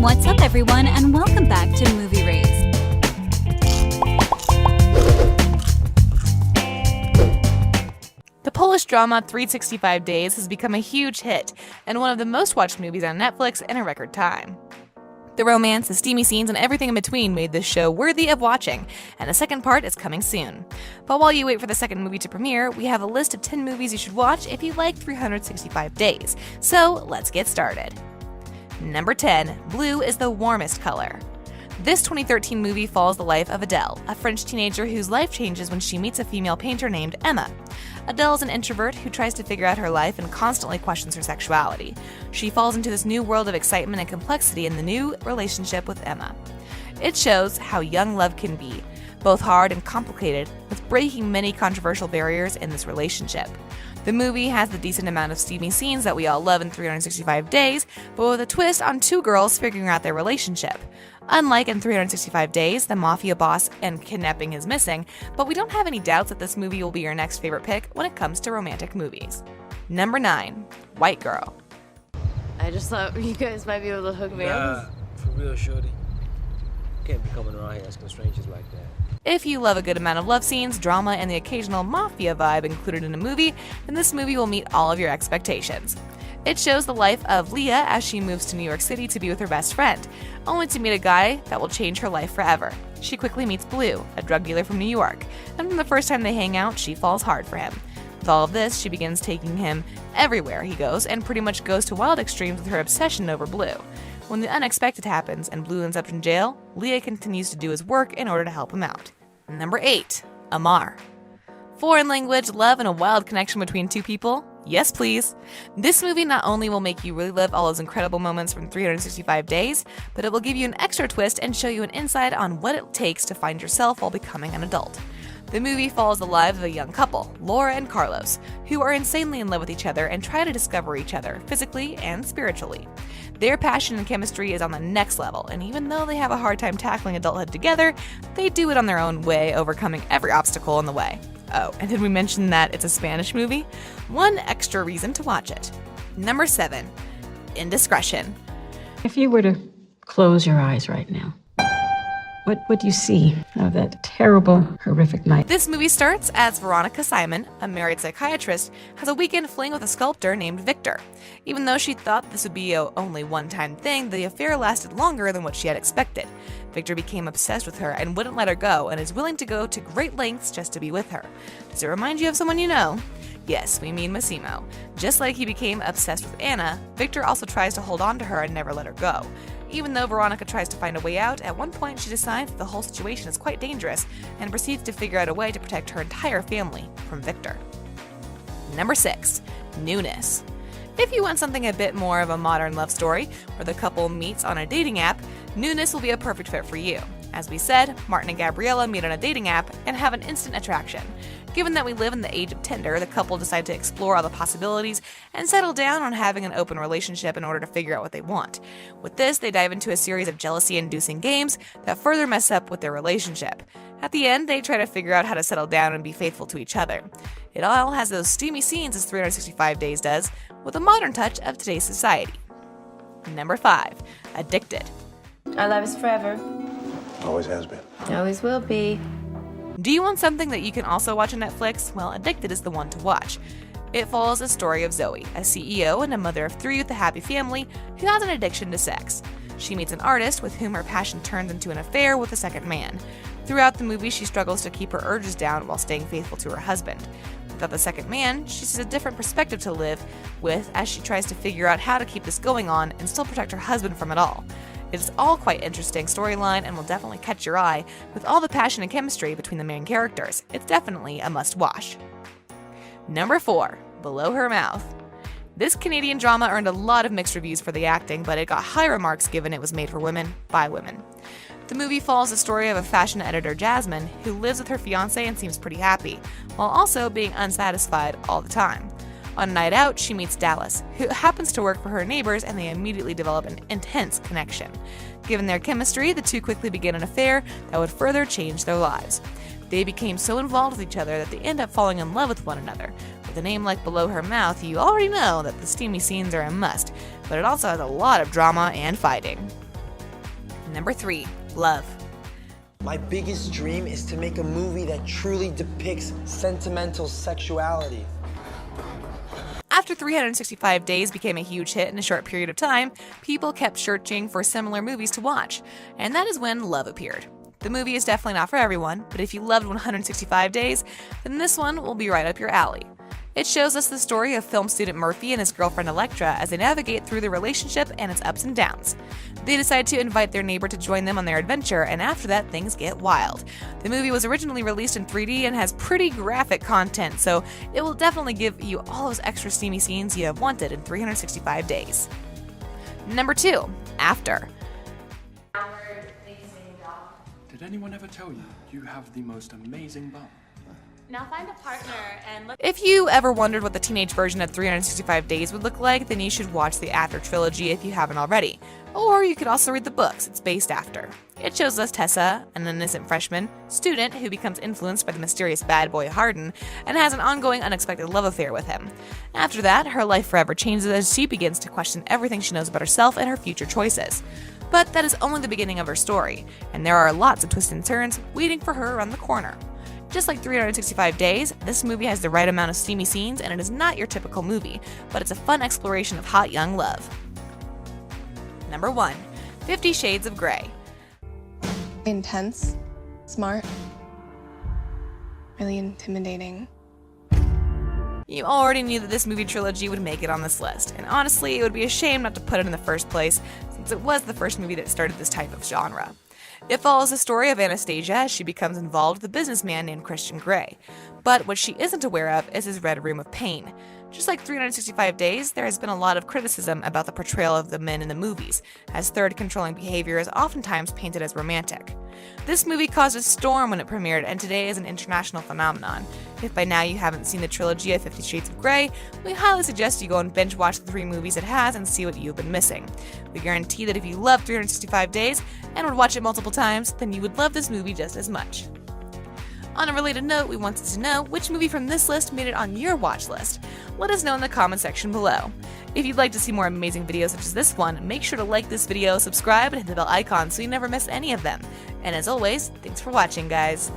What's up, everyone, and welcome back to Movie Raised. The Polish drama 365 Days has become a huge hit and one of the most watched movies on Netflix in a record time. The romance, the steamy scenes, and everything in between made this show worthy of watching, and the second part is coming soon. But while you wait for the second movie to premiere, we have a list of 10 movies you should watch if you like 365 Days. So let's get started. Number 10. Blue is the warmest color. This 2013 movie follows the life of Adele, a French teenager whose life changes when she meets a female painter named Emma. Adele is an introvert who tries to figure out her life and constantly questions her sexuality. She falls into this new world of excitement and complexity in the new relationship with Emma. It shows how young love can be, both hard and complicated, with breaking many controversial barriers in this relationship. The movie has the decent amount of steamy scenes that we all love in 365 Days, but with a twist on two girls figuring out their relationship. Unlike in 365 Days, the mafia boss and kidnapping is missing, but we don't have any doubts that this movie will be your next favorite pick when it comes to romantic movies. Number 9. White Girl. I just thought you guys might be able to hook me up. For real, shorty. Can't be coming around here asking strangers like that. If you love a good amount of love scenes, drama, and the occasional mafia vibe included in a movie, then this movie will meet all of your expectations. It shows the life of Leah as she moves to New York City to be with her best friend, only to meet a guy that will change her life forever. She quickly meets Blue, a drug dealer from New York, and from the first time they hang out, she falls hard for him. With all of this, she begins taking him everywhere he goes and pretty much goes to wild extremes with her obsession over Blue. When the unexpected happens and Blue ends up in jail, Leah continues to do his work in order to help him out. Number 8. Amar. Foreign language, love, and a wild connection between two people? Yes, please. This movie not only will make you relive all those incredible moments from 365 Days, but it will give you an extra twist and show you an insight on what it takes to find yourself while becoming an adult. The movie follows the lives of a young couple, Laura and Carlos, who are insanely in love with each other and try to discover each other, physically and spiritually. Their passion and chemistry is on the next level, and even though they have a hard time tackling adulthood together, they do it on their own way, overcoming every obstacle in the way. Oh, and did we mention that it's a Spanish movie? One extra reason to watch it. Number 7. Indiscretion. If you were to close your eyes right now, what would you see of that terrible, horrific night? This movie starts as Veronica Simon, a married psychiatrist, has a weekend fling with a sculptor named Victor. Even though she thought this would be a only one-time thing, the affair lasted longer than what she had expected. Victor became obsessed with her and wouldn't let her go, and is willing to go to great lengths just to be with her. Does it remind you of someone you know? Yes, we mean Massimo. Just like he became obsessed with Anna, Victor also tries to hold on to her and never let her go. Even though Veronica tries to find a way out, at one point she decides that the whole situation is quite dangerous and proceeds to figure out a way to protect her entire family from Victor. Number 6. Newness. If you want something a bit more of a modern love story, where the couple meets on a dating app, Newness will be a perfect fit for you. As we said, Martin and Gabriella meet on a dating app and have an instant attraction. Given that we live in the age of Tinder, the couple decide to explore all the possibilities and settle down on having an open relationship in order to figure out what they want. With this, they dive into a series of jealousy-inducing games that further mess up with their relationship. At the end, they try to figure out how to settle down and be faithful to each other. It all has those steamy scenes as 365 Days does, with a modern touch of today's society. Number 5. Addicted. Our love is forever. Always has been. Always will be. Do you want something that you can also watch on Netflix? Well, Addicted is the one to watch. It follows the story of Zoe, a CEO and a mother of 3 with a happy family who has an addiction to sex. She meets an artist with whom her passion turns into an affair with a second man. Throughout the movie, she struggles to keep her urges down while staying faithful to her husband. Without the second man, she sees a different perspective to live with as she tries to figure out how to keep this going on and still protect her husband from it all. It's all quite interesting storyline and will definitely catch your eye with all the passion and chemistry between the main characters. It's definitely a must-watch. Number 4. Below Her Mouth. This Canadian drama earned a lot of mixed reviews for the acting, but it got high remarks given it was made for women, by women. The movie follows the story of a fashion editor, Jasmine, who lives with her fiancé and seems pretty happy, while also being unsatisfied all the time. On a night out, she meets Dallas, who happens to work for her neighbors, and they immediately develop an intense connection. Given their chemistry, the two quickly begin an affair that would further change their lives. They became so involved with each other that they end up falling in love with one another. With a name like Below Her Mouth, you already know that the steamy scenes are a must, but it also has a lot of drama and fighting. Number 3. Love. My biggest dream is to make a movie that truly depicts sentimental sexuality. After 365 Days became a huge hit in a short period of time, people kept searching for similar movies to watch, and that is when Love appeared. The movie is definitely not for everyone, but if you loved 165 Days, then this one will be right up your alley. It shows us the story of film student Murphy and his girlfriend Electra as they navigate through the relationship and its ups and downs. They decide to invite their neighbor to join them on their adventure, and after that, things get wild. The movie was originally released in 3D and has pretty graphic content, so it will definitely give you all those extra steamy scenes you have wanted in 365 Days. Number 2. After. Did anyone ever tell you you have the most amazing bum? Now find a partner and look. If you ever wondered what the teenage version of 365 Days would look like, then you should watch the After trilogy if you haven't already. Or you could also read the books it's based after. It shows us Tessa, an innocent freshman student who becomes influenced by the mysterious bad boy Hardin and has an ongoing unexpected love affair with him. After that, her life forever changes as she begins to question everything she knows about herself and her future choices. But that is only the beginning of her story, and there are lots of twists and turns waiting for her around the corner. Just like 365 Days, this movie has the right amount of steamy scenes, and it is not your typical movie, but it's a fun exploration of hot young love. Number 1. 50 Shades of Grey. Intense, smart, really intimidating. You already knew that this movie trilogy would make it on this list, and honestly, it would be a shame not to put it in the first place, since it was the first movie that started this type of genre. It follows the story of Anastasia as she becomes involved with a businessman named Christian Grey. But what she isn't aware of is his red room of pain. Just like 365 Days, there has been a lot of criticism about the portrayal of the men in the movies, as third-controlling behavior is oftentimes painted as romantic. This movie caused a storm when it premiered, and today is an international phenomenon. If by now you haven't seen the trilogy of 50 Shades of Grey, we highly suggest you go and binge watch the 3 movies it has and see what you've been missing. We guarantee that if you love 365 Days and would watch it multiple times, then you would love this movie just as much. On a related note, we wanted to know which movie from this list made it on your watch list. Let us know in the comment section below. If you'd like to see more amazing videos such as this one, make sure to like this video, subscribe, and hit the bell icon so you never miss any of them. And as always, thanks for watching, guys.